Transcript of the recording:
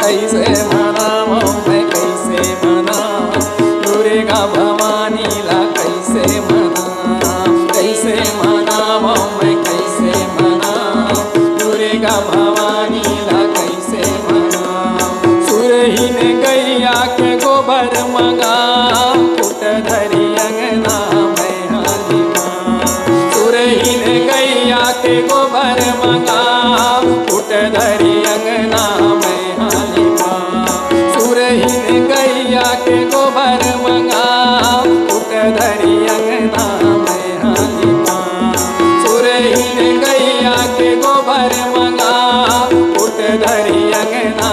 कैसे मनाओ मैं कैसे मनाओ दुर्गा भवानी ला कैसे मनाओ मैं कैसे मनाओ दुर्गा भवानी ला कैसे मनाओ। सुरहीन गैया के गोबर मंगाओ कुट धरी अंगना मैं हाली माँ। सुरहीन गैया के गोबर मंगाओ कुट धरी अंगना मैं हाली माँ। सुरहीन गैया के गोबर मंगाओ कुट धरी अंगना मैं हाली माँ। सुरहीन गैया के गोबर मंगाओ कुट धरी अंगना